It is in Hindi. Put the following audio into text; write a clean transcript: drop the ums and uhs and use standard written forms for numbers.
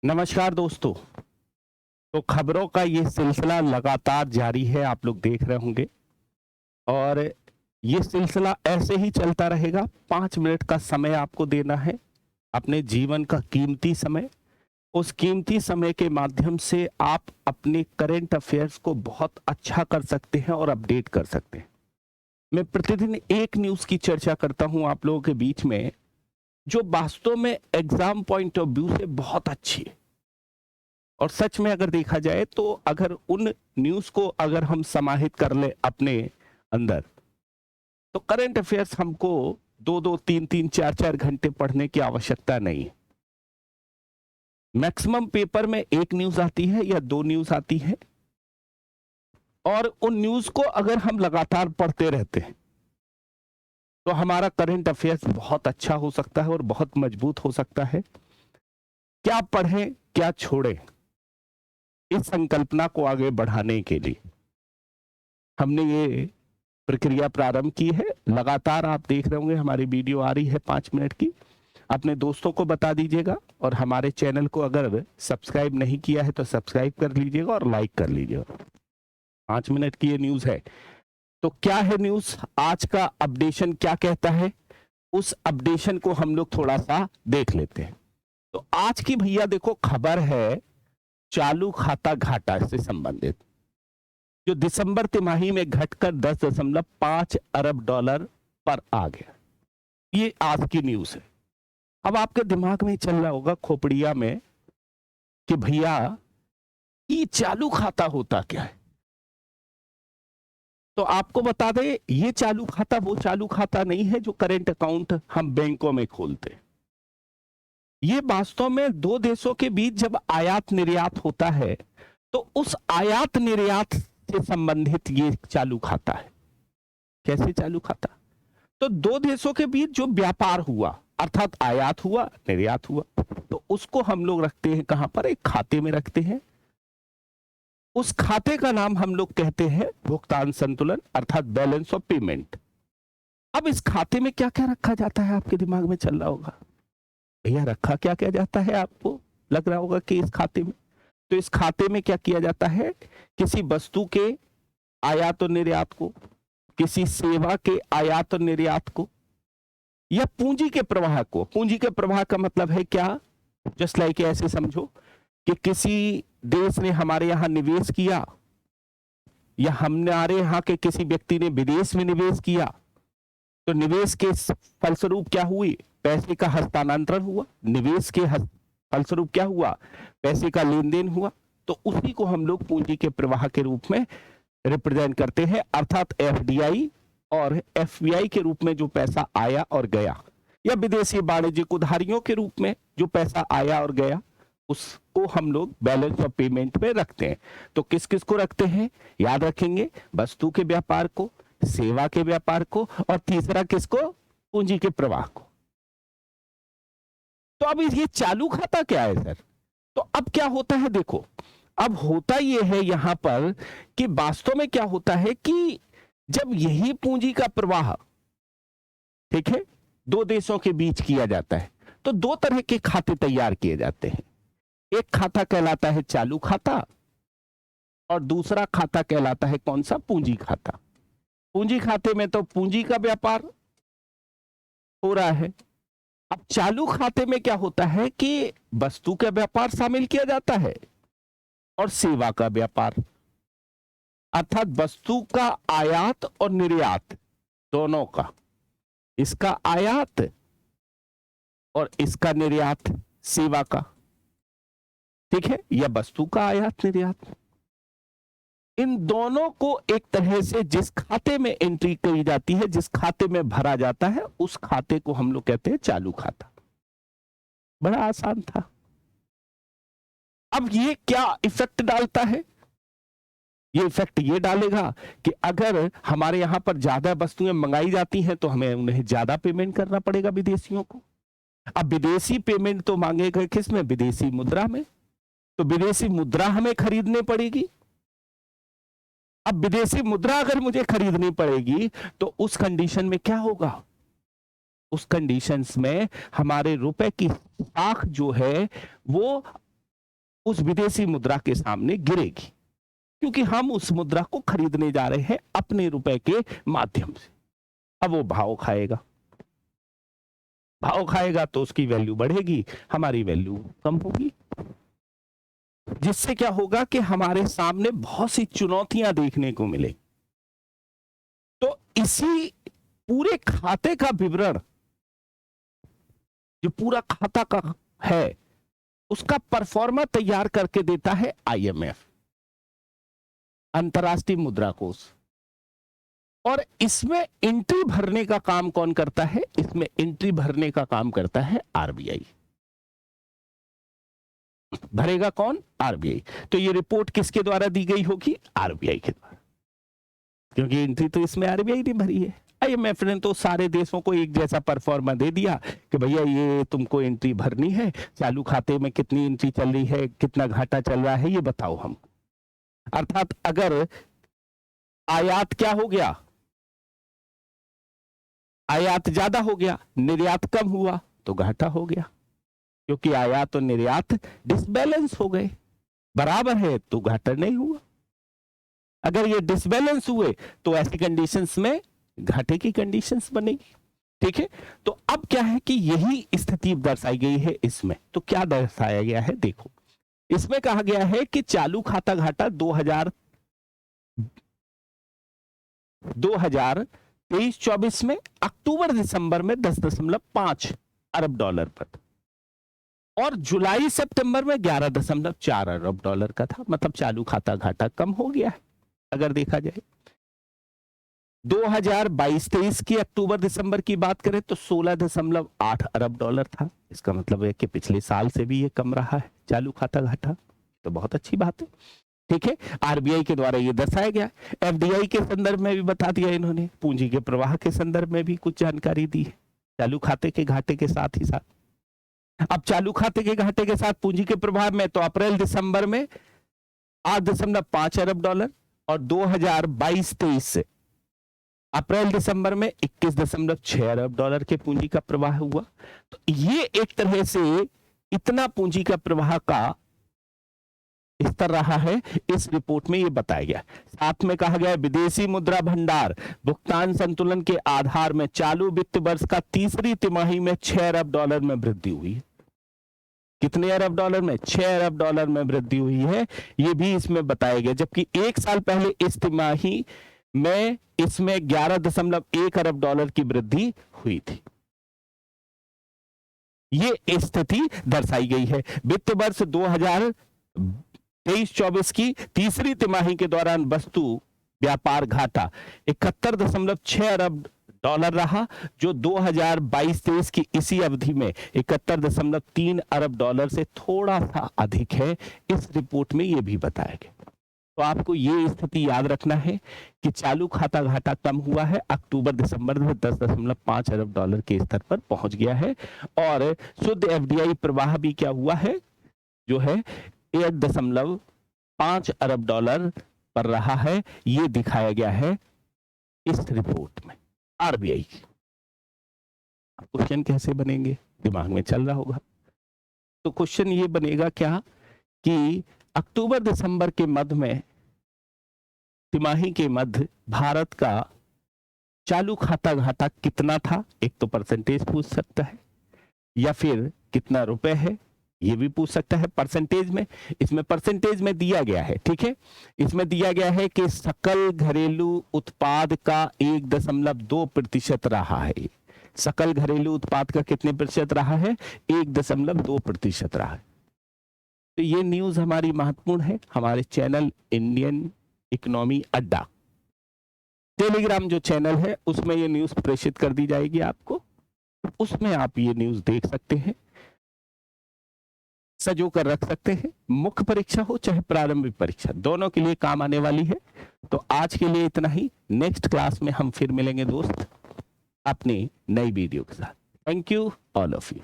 नमस्कार दोस्तों। तो खबरों का ये सिलसिला लगातार जारी है, आप लोग देख रहे होंगे और ये सिलसिला ऐसे ही चलता रहेगा। 5 मिनट का समय आपको देना है, अपने जीवन का कीमती समय। उस कीमती समय के माध्यम से आप अपने करंट अफेयर्स को बहुत अच्छा कर सकते हैं और अपडेट कर सकते हैं। मैं प्रतिदिन एक न्यूज़ की चर्चा करता हूं आप लोगों के बीच में, जो वास्तव में एग्जाम पॉइंट ऑफ व्यू से बहुत अच्छी है। और सच में अगर देखा जाए तो अगर उन न्यूज़ को अगर हम समाहित कर ले अपने अंदर, तो करंट अफेयर्स हमको 2-2, 3-3, 4-4 घंटे पढ़ने की आवश्यकता नहीं है। मैक्सिमम पेपर में 1 न्यूज़ आती है या 2 न्यूज़ आती है, और उन न्यूज़ को अगर हम लगातार पढ़ते रहते हैं, तो हमारा करंट अफेयर्स बहुत अच्छा हो सकता है और बहुत मजबूत हो सकता है। क्या पढ़ें, क्या छोड़ें, इस संकल्पना को आगे बढ़ाने के लिए हमने ये प्रक्रिया प्रारंभ की है। लगातार आप देख रहे होंगे हमारी वीडियो आ रही है 5 मिनट की। अपने दोस्तों को बता दीजिएगा और हमारे चैनल को अगर सब्सक्राइब नहीं किया है तो सब्सक्राइब कर लीजिएगा और लाइक कर लीजिएगा। 5 मिनट की ये न्यूज़ है। तो क्या है न्यूज़, आज का अपडेशन क्या कहता है, उस अपडेशन को हम लोग थोड़ा सा देख लेते हैं। तो आज की भैया देखो खबर है चालू खाता घाटा से संबंधित, जो दिसंबर तिमाही में घटकर 10.5 अरब डॉलर पर आ गया। ये आज की न्यूज़ है। अब आपके दिमाग में चल रहा होगा खोपड़िया में कि भैया ये चालू खाता होता क्या है। तो आपको बता दें, ये चालू खाता वो चालू खाता नहीं है जो करंट अकाउंट हम बैंकों में खोलते हैं। ये वास्तव में दो देशों के बीच जब आयात निर्यात होता है, तो उस आयात निर्यात से संबंधित ये चालू खाता है। कैसे चालू खाता? तो दो देशों के बीच जो व्यापार हुआ, अर्थात आयात हुआ, निर्यात हुआ, तो उसको हम लोग रखते हैं कहां पर? एक खाते में रखते हैं। उस खाते का नाम हम लोग कहते हैं भुगतान संतुलन, अर्थात बैलेंस ऑफ पेमेंट। अब इस खाते में क्या क्या रखा जाता है, आपके दिमाग में चल रहा होगा भैया रखा क्या क्या जाता है। आपको लग रहा होगा कि इस खाते में, तो इस खाते में क्या किया जाता है? किसी वस्तु के आयात और निर्यात को, किसी सेवा के आयात और निर्यात को, या पूंजी के प्रवाह को। पूंजी के प्रवाह का मतलब है क्या? जस्ट लाइक ऐसे समझो कि किसी देश ने हमारे यहां निवेश किया, या हमारे यहां के किसी व्यक्ति ने विदेश में निवेश किया, तो निवेश के फलस्वरूप क्या हुई? पैसे का हस्तांतरण हुआ। निवेश के फलस्वरूप क्या हुआ? पैसे का लेन देन हुआ। तो उसी को हम लोग पूंजी के प्रवाह के रूप में रिप्रेजेंट करते हैं, अर्थात एफडीआई और एफपीआई के रूप में जो पैसा आया और गया, या विदेशी वाणिज्यिक उधारियों के रूप में जो पैसा आया और गया, उसको हम लोग बैलेंस ऑफ पेमेंट में रखते हैं। तो किस किस को रखते हैं? याद रखेंगे, वस्तु के व्यापार को, सेवा के व्यापार को, और तीसरा किसको? पूंजी के प्रवाह को। तो अब ये चालू खाता क्या है सर? तो अब क्या होता है देखो, अब होता यह है यहां पर कि वास्तव में क्या होता है कि जब यही पूंजी का प्रवाह, ठीक है, दो देशों के बीच किया जाता है, तो दो तरह के खाते तैयार किए जाते हैं। एक खाता कहलाता है चालू खाता, और दूसरा खाता कहलाता है कौन सा? पूंजी खाता। पूंजी खाते में तो पूंजी का व्यापार हो रहा है। अब चालू खाते में क्या होता है कि वस्तु का व्यापार शामिल किया जाता है और सेवा का व्यापार, अर्थात वस्तु का आयात और निर्यात दोनों का। इसका आयात और इसका निर्यात सेवा का, ठीक है, या वस्तु का आयात निर्यात। इन दोनों को एक तरह से जिस खाते में एंट्री की जाती है, जिस खाते में भरा जाता है, उस खाते को हम लोग कहते हैं चालू खाता। बड़ा आसान था। अब ये क्या इफेक्ट डालता है? ये इफेक्ट ये डालेगा कि अगर हमारे यहां पर ज्यादा वस्तुएं मंगाई जाती हैं, तो हमें उन्हें ज्यादा पेमेंट करना पड़ेगा विदेशियों को। अब विदेशी पेमेंट तो मांगेगा किस में? विदेशी मुद्रा में। तो विदेशी मुद्रा हमें खरीदनी पड़ेगी। अब विदेशी मुद्रा अगर मुझे खरीदनी पड़ेगी, तो उस कंडीशन में क्या होगा? उस कंडीशंस में हमारे रुपए की साख जो है वो उस विदेशी मुद्रा के सामने गिरेगी, क्योंकि हम उस मुद्रा को खरीदने जा रहे हैं अपने रुपए के माध्यम से। अब वो भाव खाएगा, भाव खाएगा तो उसकी वैल्यू बढ़ेगी, हमारी वैल्यू कम होगी, जिससे क्या होगा कि हमारे सामने बहुत सी चुनौतियां देखने को मिले। तो इसी पूरे खाते का विवरण, जो पूरा खाता का है, उसका परफॉर्मा तैयार करके देता है आईएमएफ, अंतर्राष्ट्रीय मुद्रा कोष। और इसमें एंट्री भरने का काम कौन करता है? इसमें एंट्री भरने का काम करता है आरबीआई। भरेगा कौन? आरबीआई। तो ये रिपोर्ट किसके द्वारा दी गई होगी? आरबीआई के द्वारा, क्योंकि एंट्री तो इसमें आरबीआई ने भरी है। आईएमएफ ने तो सारे देशों को एक जैसा परफॉर्मा दे दिया कि भैया ये तुमको एंट्री भरनी है, चालू खाते में कितनी एंट्री चल रही है, कितना घाटा चल रहा है, ये बताओ हम। अर्थात अगर आयात क्या हो गया, आयात ज्यादा हो गया, निर्यात कम हुआ तो घाटा हो गया, क्योंकि आयात और निर्यात डिसबैलेंस हो गए। बराबर है तो घाटा नहीं हुआ। अगर ये डिसबैलेंस हुए तो ऐसी कंडीशंस में घाटे की कंडीशंस बनेगी। ठीक है, तो अब क्या है कि यही स्थिति दर्शाई गई है इसमें। तो क्या दर्शाया गया है? देखो, इसमें कहा गया है कि चालू खाता घाटा 2023-24 में अक्टूबर दिसंबर में 10.5 अरब डॉलर पर, और जुलाई सितंबर में 11.4 अरब डॉलर का था। मतलब चालू खाता घाटा कम हो गया है। अगर देखा जाए 2022-23 की अक्टूबर दिसंबर की बात करें तो 16.8 अरब डॉलर था। इसका मतलब है कि पिछले साल से भी ये कम रहा है चालू खाता घाटा, तो बहुत अच्छी बात है। ठीक है, आरबीआई के द्वारा ये दर्शाया गया। एफडीआई के संदर्भ में भी बता दिया इन्होंने, पूंजी के प्रवाह के संदर्भ में भी कुछ जानकारी दी है चालू खाते के घाटे के साथ ही साथ। अब चालू खाते के घाटे के साथ पूंजी के प्रवाह में तो अप्रैल दिसंबर में 8.5 अरब डॉलर, और 2022-23 से अप्रैल दिसंबर में 21.6 अरब डॉलर के पूंजी का प्रवाह हुआ। तो ये एक तरह से इतना पूंजी का प्रवाह का स्तर रहा है, इस रिपोर्ट में ये बताया गया। साथ में कहा गया विदेशी मुद्रा भंडार भुगतान संतुलन के आधार में चालू वित्त वर्ष का तीसरी तिमाही में 6 अरब डॉलर में वृद्धि हुई है। कितने अरब डॉलर में? 6 अरब डॉलर में वृद्धि हुई है, ये भी इसमें बताया गया। जबकि एक साल पहले इस तिमाही में इसमें 11.1 अरब डॉलर की वृद्धि हुई थी। ये स्थिति दर्शाई गई है। वित्त वर्ष 2023-24 की तीसरी तिमाही के दौरान वस्तु व्यापार घाटा 71.6 अरब डॉलर रहा, जो 2022-23 की इसी अवधि में 71.3 अरब डॉलर से थोड़ा सा अधिक है। इस रिपोर्ट में यह भी बताया गया। तो आपको ये स्थिति याद रखना है कि चालू खाता घाटा कम हुआ है, अक्टूबर दिसंबर में 10.5 अरब डॉलर के स्तर पर पहुंच गया है, और शुद्ध एफडीआई प्रवाह भी क्या हुआ है, जो है 1.5 अरब डॉलर पर रहा है। ये दिखाया गया है इस रिपोर्ट में आरबीआई। क्वेश्चन कैसे बनेंगे दिमाग में चल रहा होगा। तो क्वेश्चन ये बनेगा क्या कि अक्टूबर दिसंबर के मध्य में, तिमाही के मध्य, भारत का चालू खाता घाटा कितना था? एक तो परसेंटेज पूछ सकता है, या फिर कितना रुपए है ये भी पूछ सकता है परसेंटेज में। इसमें परसेंटेज में दिया गया है, ठीक है, इसमें दिया गया है कि सकल घरेलू उत्पाद का 1.2% रहा है। सकल घरेलू उत्पाद का कितने प्रतिशत रहा है? 1.2% रहा है। तो ये न्यूज हमारी महत्वपूर्ण है। हमारे चैनल इंडियन इकोनॉमी अड्डा टेलीग्राम जो चैनल है उसमें ये न्यूज प्रेषित कर दी जाएगी आपको, उसमें आप ये न्यूज देख सकते हैं, सजो कर रख सकते हैं। मुख्य परीक्षा हो चाहे प्रारंभिक परीक्षा, दोनों के लिए काम आने वाली है। तो आज के लिए इतना ही। नेक्स्ट क्लास में हम फिर मिलेंगे दोस्त अपनी नई वीडियो के साथ। Thank you all of you.